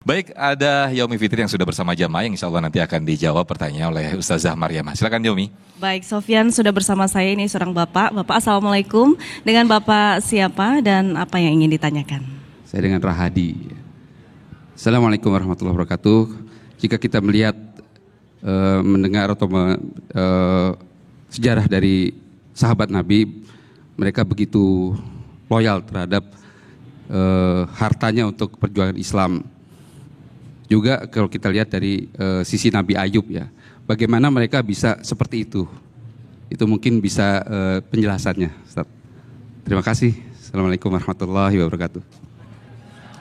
Baik, ada Yaumi Fitri yang sudah bersama jamaah yang insya Allah nanti akan dijawab pertanyaan oleh Ustazah Mariamah. Silakan Yaumi. Baik, Sofyan sudah bersama saya, ini seorang bapak. Bapak, assalamualaikum. Dengan bapak siapa dan apa yang ingin ditanyakan? Saya dengan Rahadi. Assalamualaikum warahmatullahi wabarakatuh. Jika kita melihat, mendengar atau sejarah dari sahabat Nabi, mereka begitu loyal terhadap hartanya untuk perjuangan Islam. Juga kalau kita lihat dari sisi Nabi Ayub ya, bagaimana mereka bisa seperti itu? Itu mungkin bisa penjelasannya, Ustaz. Terima kasih. Assalamualaikum warahmatullahi wabarakatuh.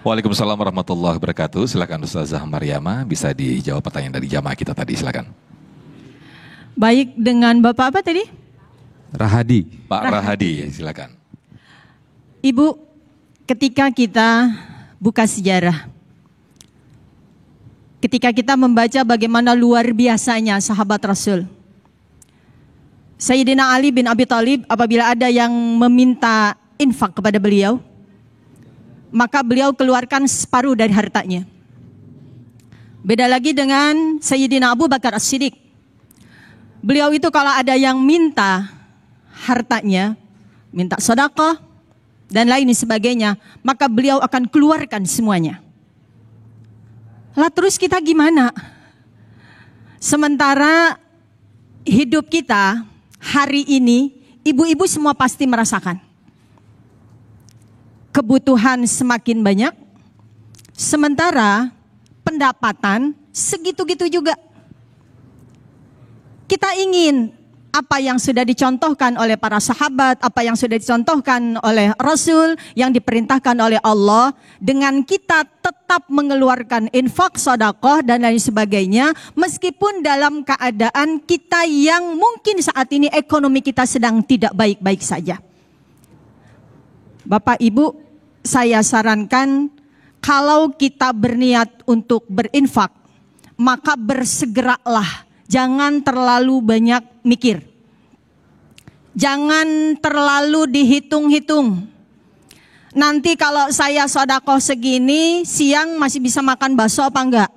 Waalaikumsalam warahmatullahi wabarakatuh. Silakan Ustazah Mariamah, bisa dijawab pertanyaan dari jamaah kita tadi, silakan. Baik, dengan Bapak apa tadi? Rahadi. Pak Rahadi, silakan. Ibu, ketika kita buka sejarah, ketika kita membaca bagaimana luar biasanya sahabat Rasul, Sayyidina Ali bin Abi Thalib apabila ada yang meminta infak kepada beliau, maka beliau keluarkan separuh dari hartanya. Beda lagi dengan Sayyidina Abu Bakar As-Siddiq. Beliau itu kalau ada yang minta hartanya, minta sedekah dan lain sebagainya, maka beliau akan keluarkan semuanya. Lah terus kita gimana? Sementara hidup kita hari ini, ibu-ibu semua pasti merasakan. Kebutuhan semakin banyak, sementara pendapatan segitu-gitu juga. Kita ingin apa yang sudah dicontohkan oleh para sahabat, apa yang sudah dicontohkan oleh Rasul, yang diperintahkan oleh Allah, dengan kita tetap mengeluarkan infak, sedekah dan lain sebagainya, meskipun dalam keadaan kita yang mungkin saat ini ekonomi kita sedang tidak baik-baik saja. Bapak Ibu, saya sarankan kalau kita berniat untuk berinfak, maka bersegeralah. Jangan terlalu banyak mikir. Jangan terlalu dihitung-hitung. Nanti kalau saya sedekah segini, siang masih bisa makan bakso apa enggak?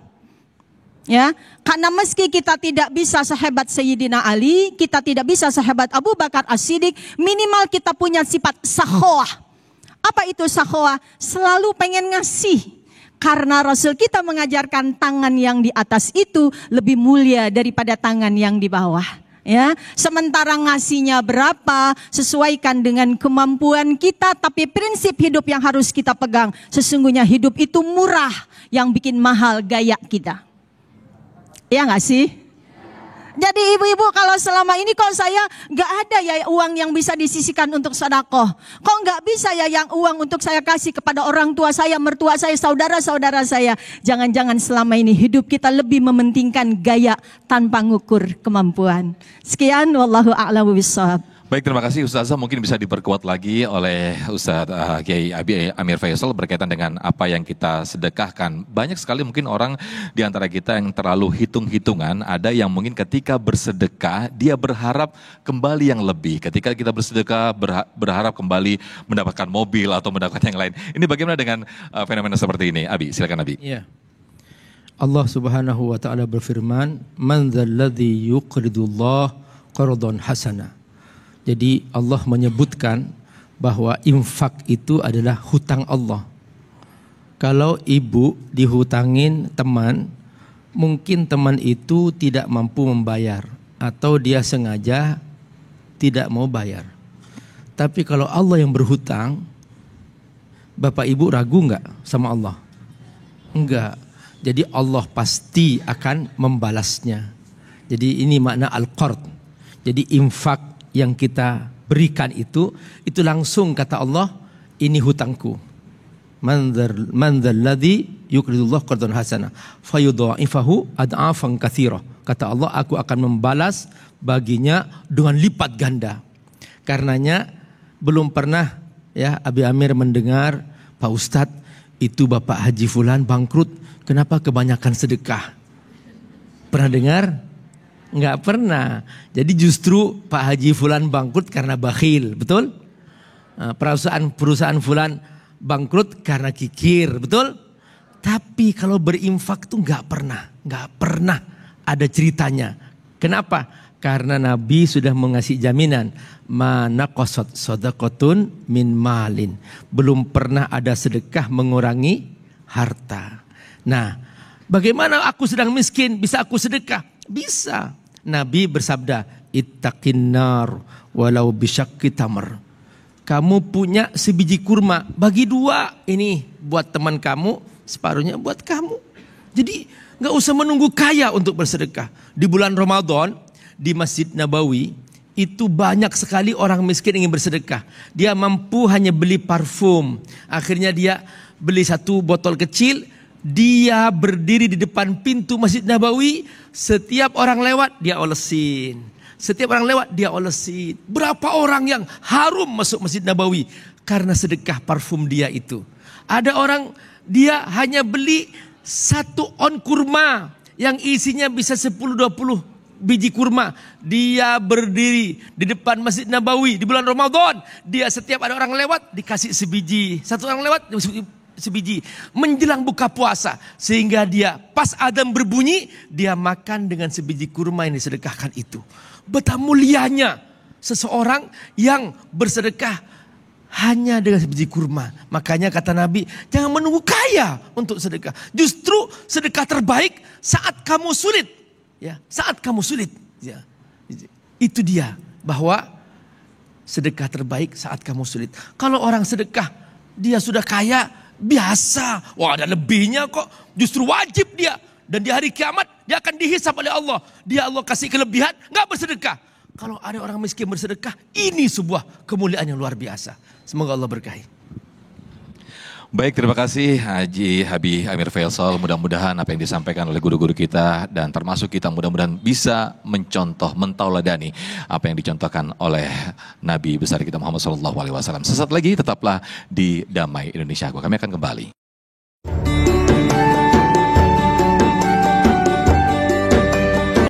Ya, karena meski kita tidak bisa sehebat Sayyidina Ali, kita tidak bisa sehebat Abu Bakar As-Siddiq, minimal kita punya sifat sakhawah. Apa itu sakhawah? Selalu pengen ngasih. Karena Rasul kita mengajarkan tangan yang di atas itu lebih mulia daripada tangan yang di bawah. Ya, sementara ngasihnya berapa sesuaikan dengan kemampuan kita, tapi prinsip hidup yang harus kita pegang, sesungguhnya hidup itu murah, yang bikin mahal gaya kita. Ya nggak sih? Jadi ibu-ibu, kalau selama ini kok saya nggak ada ya uang yang bisa disisihkan untuk sedekah. Kok nggak bisa ya yang uang untuk saya kasih kepada orang tua saya, mertua saya, saudara-saudara saya. Jangan-jangan selama ini hidup kita lebih mementingkan gaya tanpa ngukur kemampuan. Sekian, wallahu a'lamu bishawab. Baik, terima kasih Ustazah. Mungkin bisa diperkuat lagi oleh Ustaz Kiai Amir Faisal berkaitan dengan apa yang kita sedekahkan. Banyak sekali mungkin orang di antara kita yang terlalu hitung-hitungan. Ada yang mungkin ketika bersedekah, dia berharap kembali yang lebih. Ketika kita bersedekah, berharap kembali mendapatkan mobil atau mendapatkan yang lain. Ini bagaimana dengan fenomena seperti ini? Abi, silakan Abi. Iya. Allah Subhanahu wa taala berfirman, "Man dzalladzi yuqridullah qardan hasana." Jadi Allah menyebutkan bahwa infak itu adalah hutang Allah. Kalau ibu dihutangin teman, mungkin teman itu tidak mampu membayar atau dia sengaja tidak mau bayar. Tapi kalau Allah yang berhutang, Bapak Ibu ragu enggak sama Allah? Enggak. Jadi Allah pasti akan membalasnya. Jadi ini makna al-qard. Jadi infak yang kita berikan itu langsung kata Allah, ini hutangku. Man dzalladzi yuqridullah qardan hasana fayudha'ifahu ad'afan katsira. Kata Allah, aku akan membalas baginya dengan lipat ganda. Karenanya belum pernah ya Abi Amir mendengar, Pak Ustadz itu Bapak Haji Fulan bangkrut, kenapa kebanyakan sedekah? Pernah dengar? Enggak pernah. Jadi justru Pak Haji Fulan bangkrut karena bakhil, betul? Perusahaan Fulan bangkrut karena kikir, betul? Tapi kalau berinfak tuh nggak pernah ada ceritanya. Kenapa? Karena Nabi sudah mengasih jaminan, mana qasat sadaqatun min malin. Belum pernah ada sedekah mengurangi harta. Nah, bagaimana aku sedang miskin bisa aku sedekah? Bisa. Nabi bersabda, ittaqin nar walau bisyaqqi tamr. Kamu punya sebiji kurma, bagi 2, ini buat teman kamu, separuhnya buat kamu. Jadi nggak usah menunggu kaya untuk bersedekah. Di bulan Ramadan di Masjid Nabawi itu banyak sekali orang miskin ingin bersedekah. Dia mampu hanya beli parfum. Akhirnya dia beli 1 botol kecil. Dia berdiri di depan pintu Masjid Nabawi. Setiap orang lewat dia olesin. Setiap orang lewat dia olesin. Berapa orang yang harum masuk Masjid Nabawi karena sedekah parfum dia itu. Ada orang dia hanya beli 1 on kurma yang isinya bisa 10-20 biji kurma. Dia berdiri di depan Masjid Nabawi di bulan Ramadan. Dia setiap ada orang lewat dikasih sebiji. 1 orang lewat sebiji. Menjelang buka puasa. Sehingga dia pas adzan berbunyi dia makan dengan sebiji kurma yang disedekahkan itu. Betapa mulianya seseorang yang bersedekah hanya dengan sebiji kurma. Makanya kata Nabi, jangan menunggu kaya untuk sedekah. Justru sedekah terbaik saat kamu sulit. Ya, saat kamu sulit. Ya. Itu dia, bahwa sedekah terbaik saat kamu sulit. Kalau orang sedekah, dia sudah kaya, biasa. Wah, ada lebihnya kok. Justru wajib dia. Dan di hari kiamat dia akan dihisap oleh Allah. Dia Allah kasih kelebihan, nggak bersedekah. Kalau ada orang miskin bersedekah, ini sebuah kemuliaan yang luar biasa. Semoga Allah berkahi. Baik, terima kasih Haji Habib Amir Faisal. Mudah-mudahan apa yang disampaikan oleh guru-guru kita dan termasuk kita mudah-mudahan bisa mencontoh, mentauladani apa yang dicontohkan oleh Nabi besar kita Muhammad SAW. Sesaat lagi tetaplah di Damai Indonesia. Kami akan kembali.